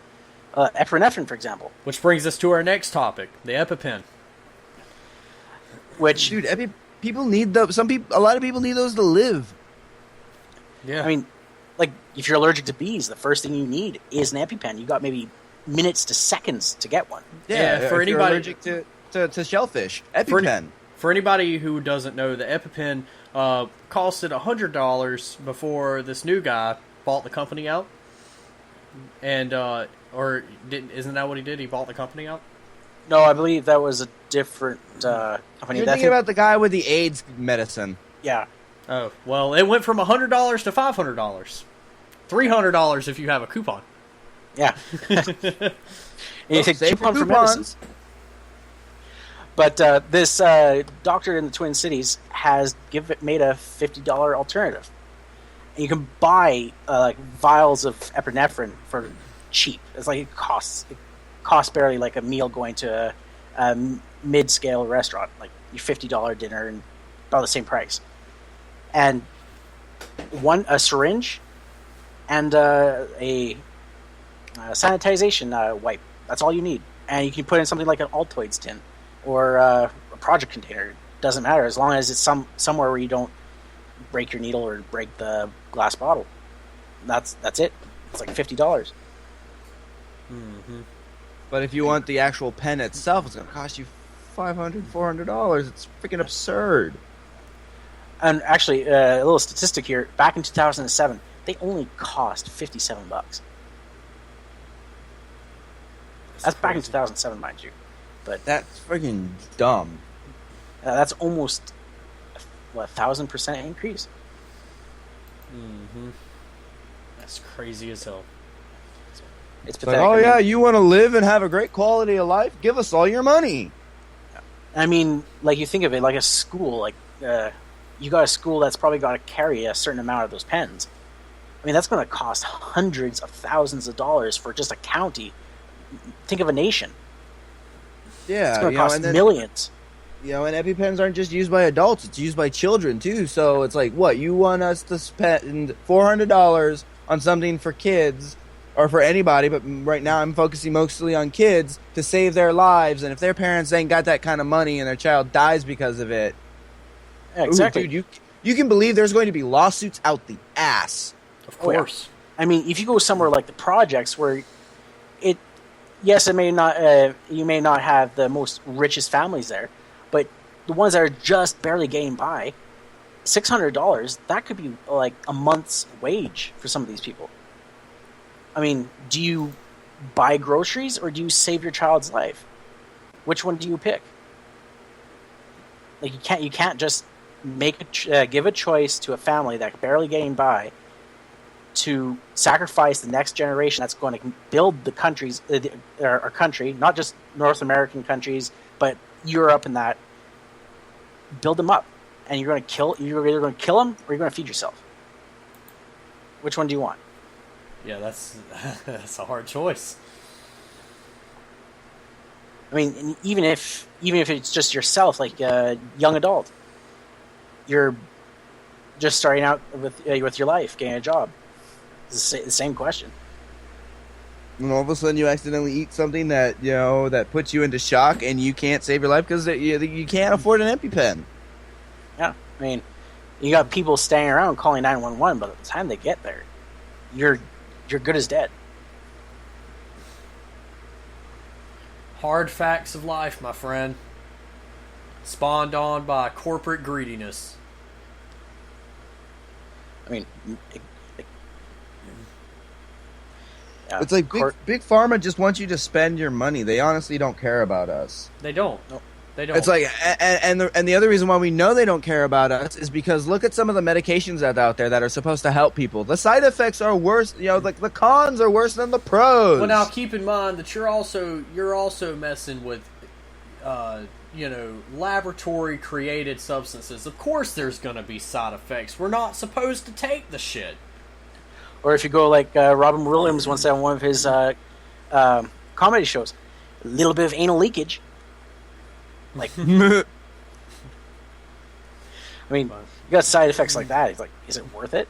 epinephrine, for example. Which brings us to our next topic, the EpiPen. Which, Dude, people need those. A lot of people need those to live. Yeah. I mean, like, if you're allergic to bees, the first thing you need is an EpiPen. You got maybe minutes to seconds to get one. Yeah, for if you're anybody- allergic to shellfish, EpiPen. For anybody who doesn't know, the EpiPen costed $100 before this new guy bought the company out. And, isn't that what he did? He bought the company out? No, I believe that was a different company. You're That thinking about the guy with the AIDS medicine. yeah. Oh, well, it went from $100 to $500. $300 if you have a coupon. Yeah. And you take save coupon your for medicines. But this doctor in the Twin Cities has made a $50 alternative. And you can buy like vials of epinephrine for cheap. It's like it costs barely like a meal going to a mid-scale restaurant, like your $50 dinner, and about the same price. And a syringe and a sanitization wipe. That's all you need. And you can put in something like an Altoids tin or a project container. It doesn't matter as long as it's somewhere where you don't break your needle or break the glass bottle. That's it. It's like $50. Mm-hmm. But if you want the actual pen itself, it's going to cost you $500, $400. It's freaking absurd. And actually, a little statistic here. Back in 2007, they only cost $57. That's back in 2007, mind you. But That's freaking dumb. that's almost 1,000% increase. Mm-hmm. That's crazy as hell. It's Like, pathetic. oh I mean, yeah, you want to live and have a great quality of life? Give us all your money. I mean, like you think of it like a school. Like you got a school that's probably got to carry a certain amount of those pens. I mean, that's going to cost hundreds of thousands of dollars for just a county. Think of a nation. Yeah, It's going to cost millions. You know, and EpiPens aren't just used by adults; it's used by children too. So it's like, what, you want us to spend $400 on something for kids or for anybody? But right now, I'm focusing mostly on kids to save their lives. And if their parents ain't got that kind of money and their child dies because of it, Yeah, exactly. ooh, dude, you can believe there's going to be lawsuits out the ass. Of Oh, yeah. course. I mean, if you go somewhere like the projects, where it may not, you may not have the most richest families there, but the ones that are just barely getting by, $600, that could be like a month's wage for some of these people. I mean, do you buy groceries or do you save your child's life? Which one do you pick? Like you can't just give a choice to a family that's barely getting by to sacrifice the next generation that's going to build the countries, our country, not just North American countries, but Europe and that. Build them up, and you're either going to kill them or you're going to feed yourself. Which one do you want? Yeah, that's a hard choice. I mean, and even if it's just yourself, like a young adult, you're just starting out with your life, getting a job. It's the same question. And all of a sudden, you accidentally eat something that that puts you into shock, and you can't save your life because you can't afford an EpiPen. Yeah, I mean, you got people standing around calling 911, but at the time they get there, you're good as dead. Hard facts of life, my friend. Spawned on by corporate greediness. I mean, It's like big pharma just wants you to spend your money. They honestly don't care about us. They don't. Nope. They don't. It's like, and the other reason why we know they don't care about us is because look at some of the medications that out there that are supposed to help people. The side effects are worse. Like the cons are worse than the pros. Well, now keep in mind that you're also messing with, laboratory created substances. Of course, there's going to be side effects. We're not supposed to take the shit. or if you go like Robin Williams once said on one of his comedy shows, a little bit of anal leakage. Like, I mean, you got side effects like that. It's like, is it worth it?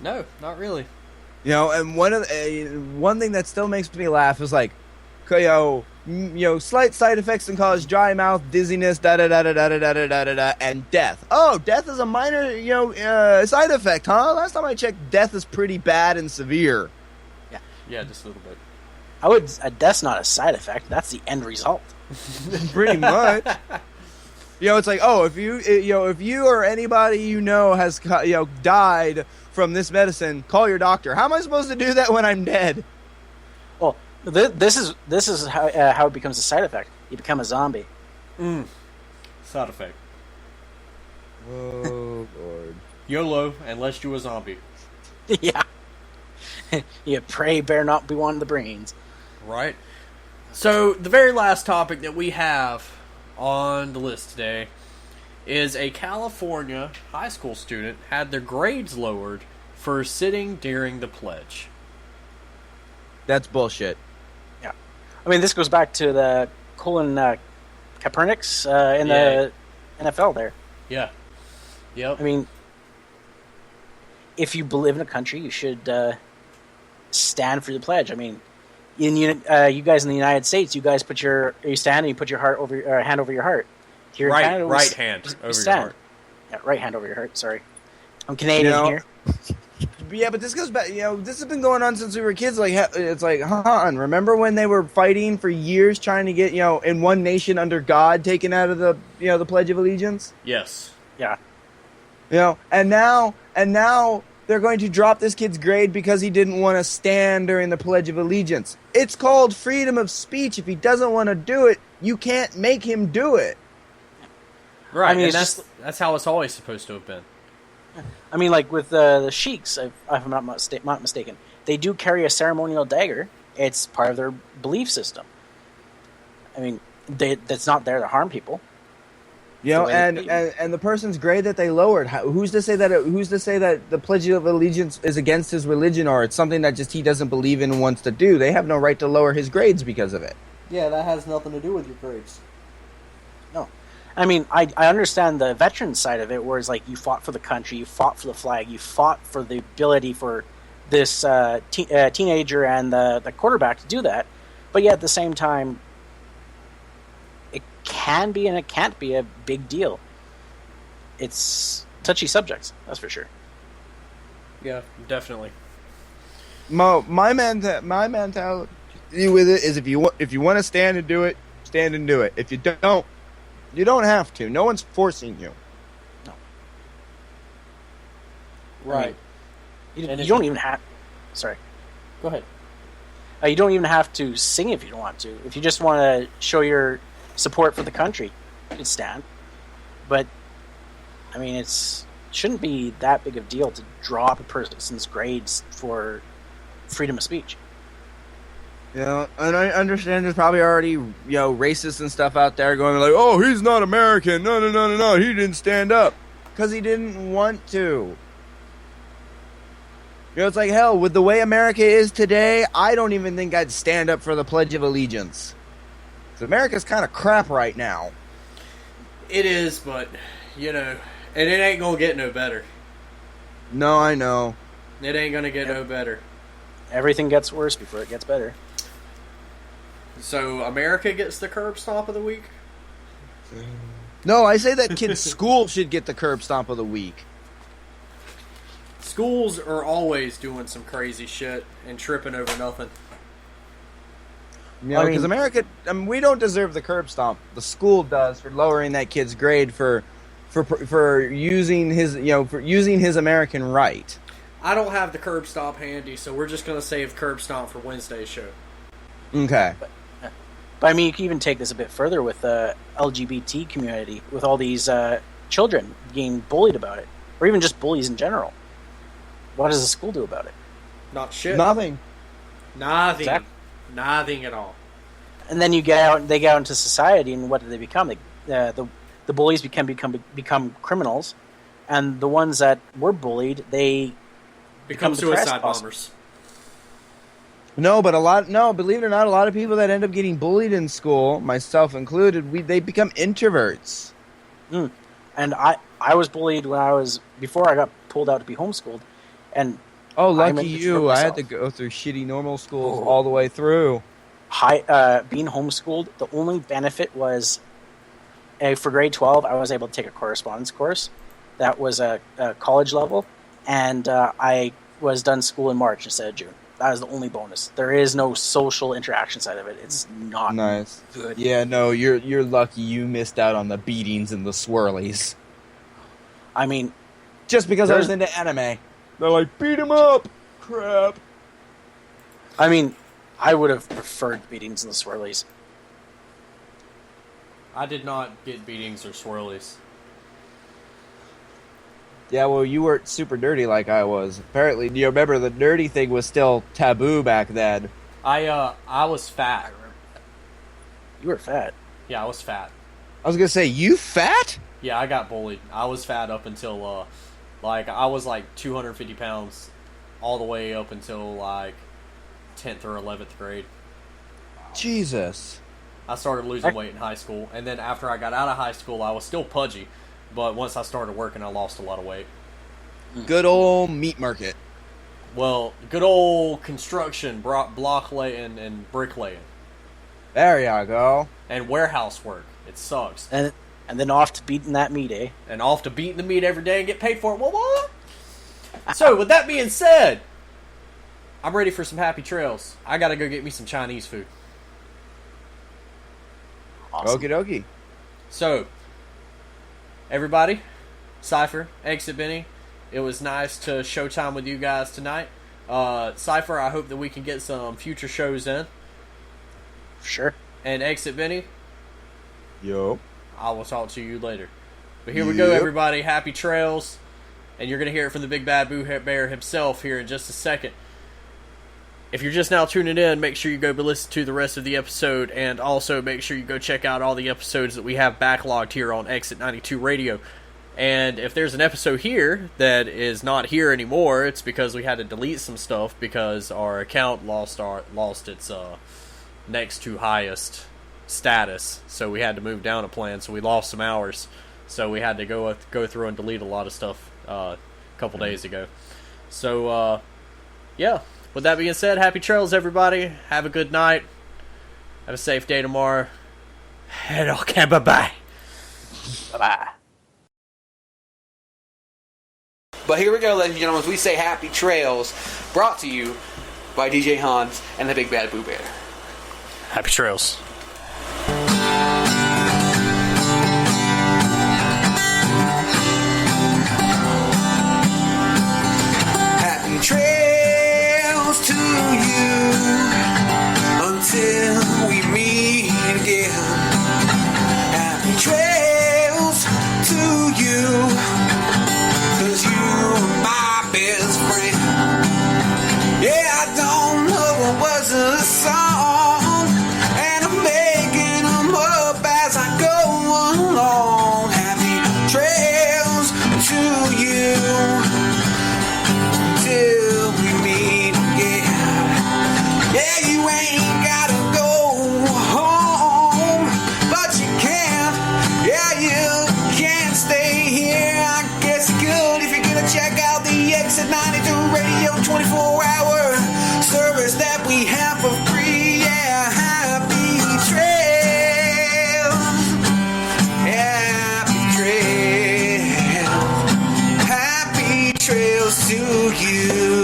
No, not really. You know, and one thing that still makes me laugh is like, slight side effects can cause dry mouth, dizziness, and death. Oh, death is a minor, side effect, huh? Last time I checked, death is pretty bad and severe. Yeah, just a little bit. Death's not a side effect. That's the end result. Pretty much. It's like, oh, if you or anybody has died from this medicine, call your doctor. How am I supposed to do that when I'm dead? Well, this is how it becomes a side effect. You become a zombie. Side effect. Oh, Lord. YOLO, unless you a zombie. Yeah. You pray better not be one of the brains. Right. So, the very last topic that we have on the list today is a California high school student had their grades lowered for sitting during the pledge. That's bullshit. Yeah. I mean, this goes back to the Colin Kaepernick's in the NFL there. Yeah. Yep. I mean, if you live in a country, you should stand for the pledge. I mean, you guys in the United States, you stand and you put your hand over your heart. Here in Canada, right hand over your heart. Yeah, right hand over your heart. Sorry, I'm Canadian here. Yeah, but this goes back. This has been going on since we were kids. Like, it's like, remember when they were fighting for years trying to get in one nation under God taken out of the the Pledge of Allegiance? Yes. Yeah. And now they're going to drop this kid's grade because he didn't want to stand during the Pledge of Allegiance. It's called freedom of speech. If he doesn't want to do it, you can't make him do it. Right, I mean, and that's how it's always supposed to have been. I mean, like with the sheiks, if I'm not mistaken, they do carry a ceremonial dagger. It's part of their belief system. I mean, that's not there to harm people. And the person's grade that they lowered. Who's to say that the Pledge of Allegiance is against his religion, or it's something that just he doesn't believe in and wants to do? They have no right to lower his grades because of it. Yeah, that has nothing to do with your grades. No, I mean, I understand the veteran side of it, where it's like you fought for the country, you fought for the flag, you fought for the ability for this teenager and the quarterback to do that. But yet at the same time, it can be and it can't be a big deal. It's touchy subjects, that's for sure. Yeah, definitely. My mentality with it is if you want to stand and do it, stand and do it. If you don't, you don't have to. No one's forcing you. No. Right. You don't even have... Sorry. Go ahead. You don't even have to sing if you don't want to. If you just want to show your support for the country, you can stand. But, I mean, it shouldn't be that big of a deal to drop a person's grades for freedom of speech. And I understand there's probably already, racists and stuff out there going like, oh, he's not American. No, he didn't stand up. Because he didn't want to. It's like, hell, with the way America is today, I don't even think I'd stand up for the Pledge of Allegiance. Because America's kind of crap right now. It is, but, and it ain't gonna get no better. No, I know. It ain't gonna get no better. Everything gets worse before it gets better. So, America gets the curb stomp of the week? No, I say that kid's school should get the curb stomp of the week. Schools are always doing some crazy shit and tripping over nothing. Because America, we don't deserve the curb stomp. The school does for lowering that kid's grade for using his his American right. I don't have the curb stomp handy, so we're just gonna save curb stomp for Wednesday's show. Okay. But I mean, you can even take this a bit further with the LGBT community, with all these children being bullied about it, or even just bullies in general. What does the school do about it? Not shit. Nothing. Exactly. Nothing at all. And then they get out into society, and what do they become? The bullies become criminals, and the ones that were bullied, they become suicide bombers. No, but believe it or not, a lot of people that end up getting bullied in school, myself included, they become introverts. And I was bullied before I got pulled out to be homeschooled. And lucky you! I had to go through shitty normal schools all the way through. being homeschooled, the only benefit was for grade 12, I was able to take a correspondence course that was a college level, and I was done school in March instead of June. That was the only bonus. There is no social interaction side of it. It's not Nice. good. Yeah, no, you're lucky you missed out on the beatings and the swirlies. I mean, Just because I was into anime. They're like, beat him up! Crap. I would have preferred beatings and the swirlies. I did not get beatings or swirlies. Yeah, well, you weren't super dirty like I was. Apparently, you remember the dirty thing was still taboo back then. I was fat. You were fat. Yeah, I was fat. I was gonna say, you fat? Yeah, I got bullied. I was fat up until, I was like 250 pounds all the way up until, 10th or 11th grade. Jesus. I started losing weight in high school, and then after I got out of high school, I was still pudgy, but once I started working, I lost a lot of weight. Good old meat market. Well, good old construction, block laying, and bricklaying. There you go. And warehouse work. It sucks. And then off to beating that meat, eh? And off to beating the meat every day and get paid for it. What? So, with that being said, I'm ready for some happy trails. I gotta go get me some Chinese food. Awesome. Okie dokie. So, everybody, Cypher, exitBenny, it was nice to showtime with you guys tonight. Cypher, I hope that we can get some future shows in. Sure. And exitBenny, Yo. I will talk to you later. But here we go, everybody. Happy trails. And you're going to hear it from the big bad Boo Bear himself here in just a second. If you're just now tuning in, make sure you go listen to the rest of the episode, and also make sure you go check out all the episodes that we have backlogged here on Exit 92 Radio. And if there's an episode here that is not here anymore, it's because we had to delete some stuff because our account lost its next to highest status, so we had to move down a plan, so we lost some hours, so we had to go through and delete a lot of stuff a couple days ago. So yeah, with that being said, happy trails, everybody. Have a good night. Have a safe day tomorrow. And okay, bye-bye. Bye-bye. But here we go, ladies and gentlemen, as we say happy trails, brought to you by DJ Hans and the Big Bad Boo Bear. Happy trails. Happy trails to you until we meet again. Happy trails to you, 'cause you're my best friend. Yeah, I don't know what was a song, and I'm making them up as I go along. Happy trails to you till we meet again. Yeah, you ain't gotta go home, but you can. Yeah, you can't stay here. I guess you could if you're gonna check out the Exit 92 Radio 24-hour service that we have for free. Yeah, happy trails. Happy trails. Happy trails to you.